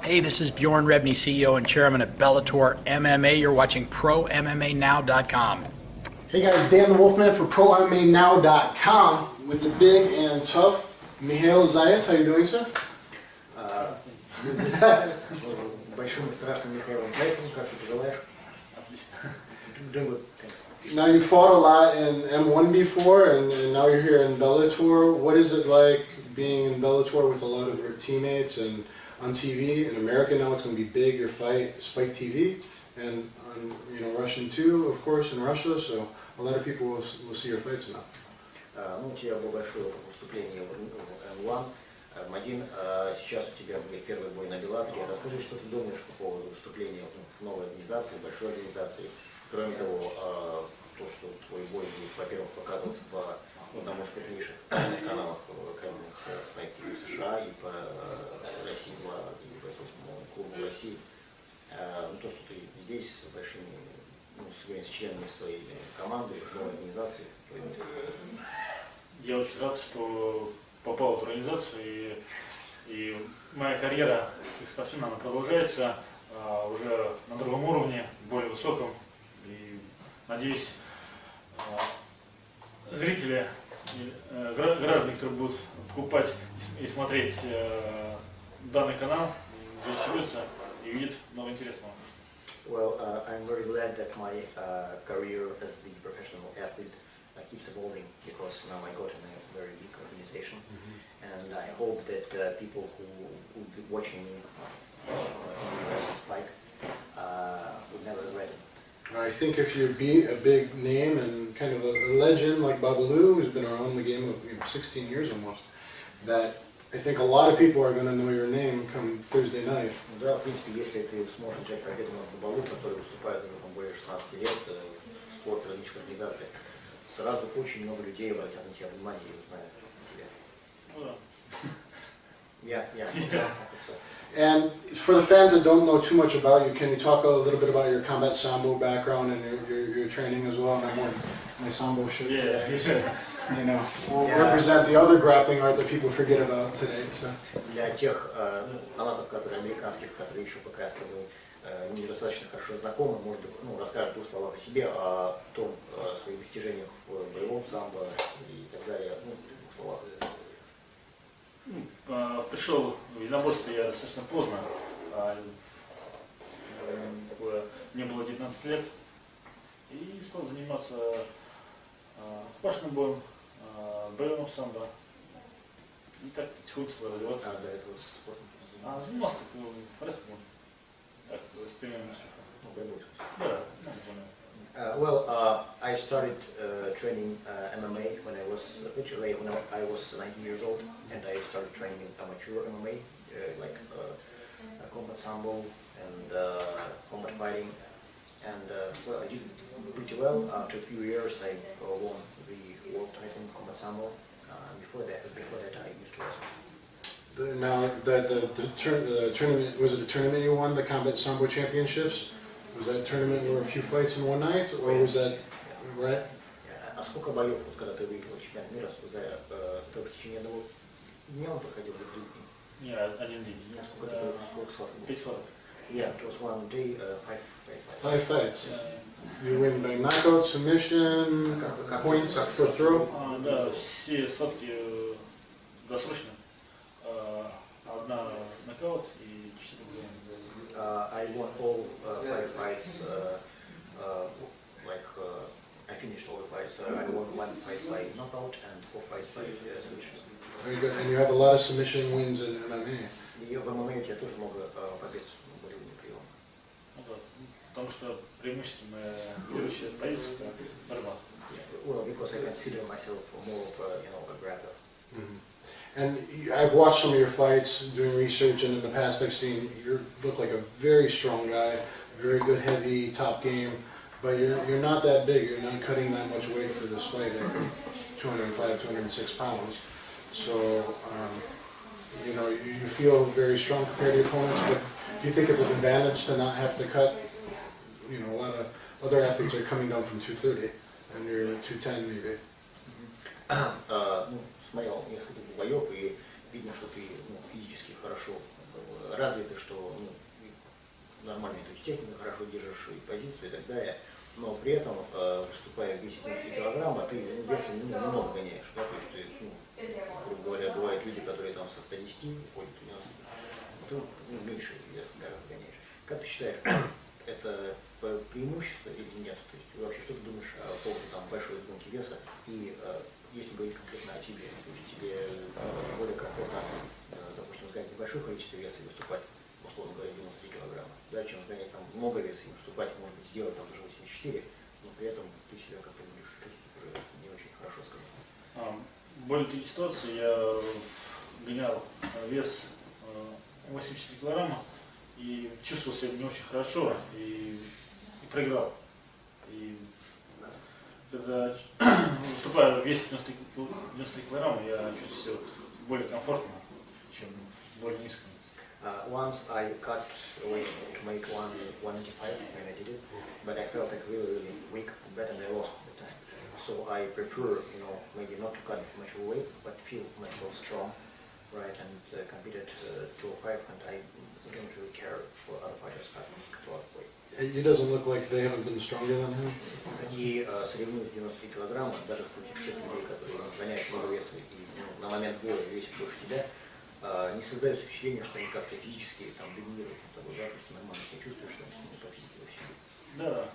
Hey, this is Bjorn Rebney, CEO and Chairman of Bellator MMA. You're watching ProMMANow.com. Hey guys, Dan The Wolfman for ProMMANow.com with the big and tough Mikhail Zayats. How you doing, sir? Большим и страшным Михаилом Зайцем, как ты пожелаешь? Doing good, thanks. Now you fought a lot in M1 before, and now you're here in Bellator. What is it like being in Bellator with a lot of your teammates and on TV? In America now it's going to be big, your fight, Spike TV, and on Russian too, of course, in Russia, so a lot of people will see your fights now. Ну, у тебя было большое выступление в M1, M1, сейчас у тебя будет первый бой на Беллаторе. Расскажи, что ты думаешь по поводу выступления в новой организации, большой организации. Кроме того, то, что твой бой будет, во-первых, показываться по одному из крупнейших каналов Spike TV США и по России 2 и бойцовскому клубу России. То, что ты здесь с большими, с членами своей команды, новой организации. Я очень рад, что попал в эту организацию, и моя карьера как спортсмена, она продолжается уже на другом уровне, более высоком. И надеюсь, зрители, граждане, которые будут покупать и смотреть данный канал, зачтутся и увидят много интересного. Well, I'm very glad that my career as the professional athlete keeps evolving, because now I got in a very big organization, and I hope that people who will be watching me in the Spike would never regret it. I think if you beat a big name and kind of a legend like Babalu, who's been around the game of 16 years almost, that I think a lot of people are going to know your name come Thursday night. Да, в принципе, если ты сможешь взять победу над Бабалу, который выступает уже более 16 лет в спорте, в различных организациях, сразу очень много людей обратят на тебя внимание и узнают о тебе. Yeah. And for the fans that don't know too much about you, can you talk a little bit about your combat sambo background and your training as well? And I'm wearing my sambo shirt today. We'll represent the other grappling art that people forget about today. So. Для тех фанатов, которые американских, которые еще пока с тобой недостаточно хорошо знакомы, может быть, расскажешь в двух словах о себе, о том, своих достижениях в боевом самбо и так далее, в двух словах. Пришел в единоборство я достаточно поздно, мне было 19 лет, и стал заниматься рукопашным боем, боевым самбо, и так потихоньку стал развиваться. До этого спортом? Занимался рестлингом, так, с примерным успехом. Well, I started training MMA when I was pretty late, when I was 19 years old, and I started training in amateur MMA, like combat sambo and combat fighting, and well, I did pretty well. After a few years, I won the world title in combat sambo. Before that, I used to wrestle. Now, the tournament, was it a tournament you won, the Combat Sambo Championships? Was that tournament where a few fights in one night, or was that, right? А сколько боев, когда ты выиграл чемпионат мира, в течение одного дня он проходил, или 3 дня? Нет, один день. Сколько схваток было? 5 схваток. Yeah, it was one day, 5 fights. 5 fights. You win by knockout, submission, points for throw? Да, все схватки досрочно. Одна нокаут и 4 года. I won all 5 fights, I finished all the fights. I won 1 fight by knockout and 4 fights by submissions. Very good. And you have a lot of submission wins in MMA. И в ММА у тебя тоже много побед были на прием. Потому что преимущественно ведущая позиция – это борьба. Well, because I consider myself more of a grappler. And I've watched some of your fights, doing research, and in the past I've seen you look like a very strong guy, very good heavy top game, but you're not that big. You're not cutting that much weight for this fight at 205, 206 pounds. So, you feel very strong compared to your opponents, but do you think it's an advantage to not have to cut? A lot of other athletes are coming down from 230, and you're 210 maybe. Смотрел несколько боев и видно, что ты физически хорошо развиты, что нормальную то есть технику хорошо держишь и позицию и так далее, но при этом, выступая в весе 90 килограмма, ты весом немного гоняешь, да, то есть ты, грубо говоря, бывают люди, которые там со 110 ходят 90, ты меньше вес гоняешь. Как ты считаешь, это преимущество или нет? То есть вообще что ты думаешь по поводу там большой сгонки веса и если говорить конкретно о тебе, то есть тебе более комфортно, допустим, сгонять небольшое количество веса и выступать, условно говоря, 93 килограмма, да, чем сгонять там много веса и выступать, может быть, сделать там даже 84, но при этом ты себя как-то будешь чувствовать уже не очень хорошо, скажем. Были такие ситуации, я гонял вес 84 килограмма и чувствовал себя не очень хорошо и проиграл. И когда выступаю в весе 93 килограмма, я чувствую себя более комфортно, чем более низко. Once I cut weight to make 195 when I did it, but I felt like really weak, bad, and I lost at the time. So I prefer, maybe not to cut much weight, but feel myself strong, right, and compete at 205, and I don't really care for other fighters cutting a lot of weight. It doesn't look like they haven't been stronger than him. И соревнуюсь 93 килограмма, даже против тех людей, которые гоняют много веса и на момент боя весят больше тебя, не создается впечатление, что они как-то физически там доминируют над тобой, да, то есть ты нормально себя чувствуешь, что они с ними по физике во всем. Да,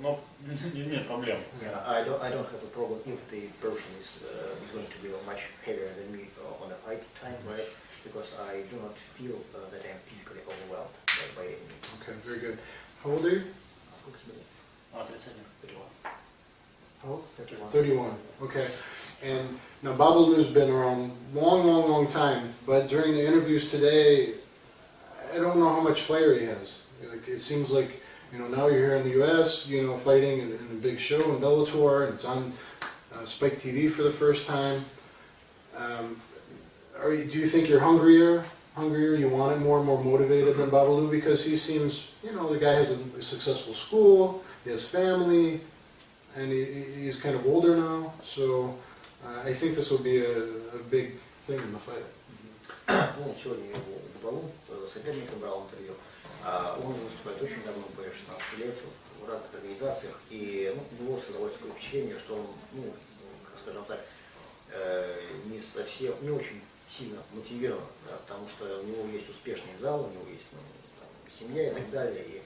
но нет проблем. Yeah, I don't have a problem if the person is going to be much heavier than me on a fight time, right? Because I do not feel that I am physically overwhelmed by any means. Okay, very good. How old are you? Сколько тебе лет? 31. How old? 31. 31. Okay. And now Babalu's been around long time, but during the interviews today, I don't know how much fire he has. Like it seems like, now you're here in the U.S., fighting in a big show in Bellator, and it's on Spike TV for the first time. Do you think you're hungrier? You want it more and more motivated than Babalu? Because he seems, the guy has a successful school, he has family, and he's kind of older now, so I think this will be a big thing in the fight. Ну, сегодня я его Бабалу, соперником брал интервью. Он уже выступает очень давно, более 16 лет, в разных организациях, и у него создалось такое впечатление, что он, скажем так, не очень сильно мотивирован, да, потому что у него есть успешный зал, у него есть семья и так далее. И,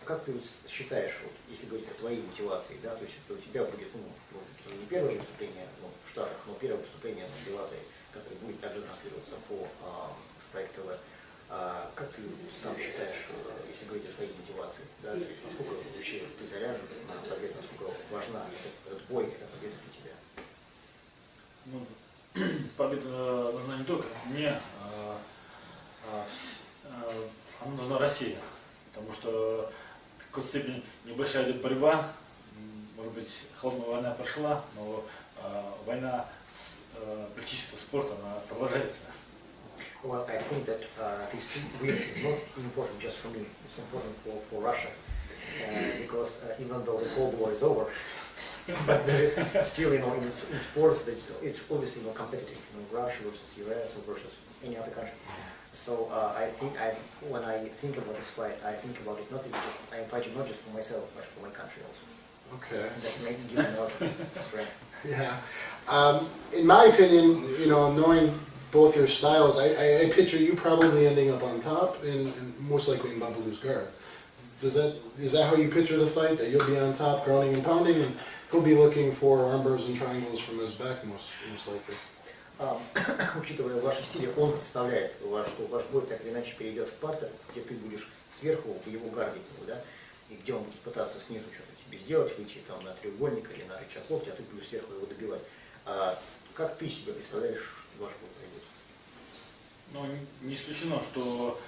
как ты считаешь, если говорить о твоей мотивации, да, то есть это у тебя будет не первое выступление в Штатах, но первое выступление на Bellator, которое будет также транслироваться по Spike TV. Как ты сам считаешь, если говорить о твоей мотивации, да, то есть насколько вообще ты заряжен на победу, насколько важна этот бой, эта победа для тебя? Победа нужна не только мне, она нужна России, потому что в какой-то степени небольшая идет борьба, может быть, холодная война прошла, но война политического спорта, она продолжается. Well, I think that this win is not important just for me, it's important for Russia, because even though the Cold War is over, but there is still, in sports, it's obviously competitive, Russia versus US or versus any other country. So I think when I think about this fight, I think about it not just, I'm fighting not just for myself, but for my country also. Okay. And that may give me a lot of strength. Yeah. In my opinion, knowing both your styles, I picture you probably ending up on top and most likely in Babalu's guard. Is that how you picture the fight? That you'll be on top, grounding and pounding, and he'll be looking for armbars and triangles from his back most likely. Учитывая ваши стили, он представляет, что ваш бой так или иначе перейдет в партер, где ты будешь сверху в его гарде, да, и где он будет пытаться снизу что-то тебе сделать, выйти там на треугольник или на рычаг локтя, а ты будешь сверху его добивать. Как ты себе представляешь, что ваш бой пройдет? Ну, не исключено, что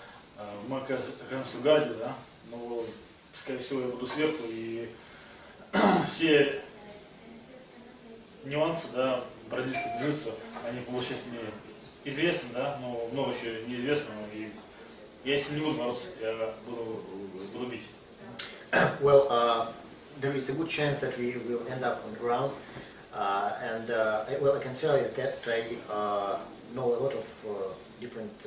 мы окажемся в гарде, да, но, скорее всего, я буду сверху, и все нюансы, да, бразильской джитсу, они будут сейчас мне известны, да, но много еще неизвестного, и я если не буду бороться, я буду бить. Well, there is a good chance that we will end up on the ground, and I can tell you that I know a lot of different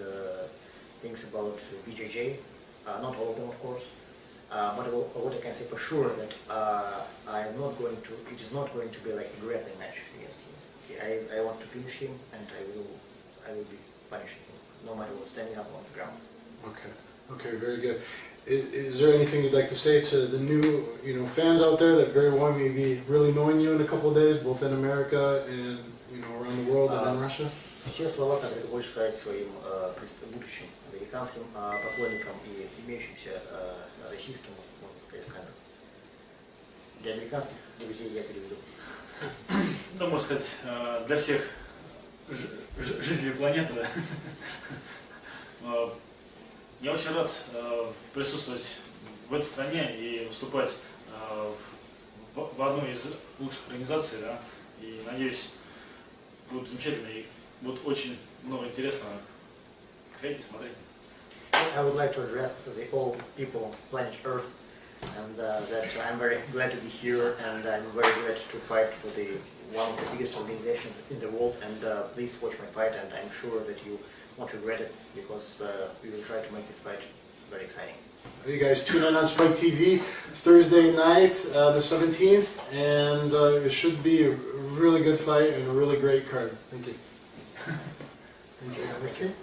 things about BJJ, not all of them of course, but what I can say for sure that I'm not going to, it is not going to be like a grappling match against him. Okay, I want to finish him and I will be punishing him, no matter what, standing up on the ground. Okay. Okay, very good. Is there anything you'd like to say to the new, fans out there that very well may be really knowing you in a couple of days, both in America and around the world and in Russia? Все слова, которые ты хочешь сказать своим будущим американским поклонникам и имеющимся российским, можно сказать, камерам. Для американских друзей я переведу. Да, можно сказать, для всех жителей планеты. Я очень рад присутствовать в этой стране и выступать в одной из лучших организаций, да, и надеюсь, будет замечательно и будет очень много интересного. Приходите, смотрите. I would like to address all people of planet Earth, and that I'm very glad to be here, and I'm very glad to fight for one of the biggest organizations in the world. And please watch my fight, and I'm sure that you won't regret it, because we will try to make this fight very exciting. You guys tune in on Spike TV Thursday night, the 17th, and it should be a really good fight and a really great card. Thank you. Thank you.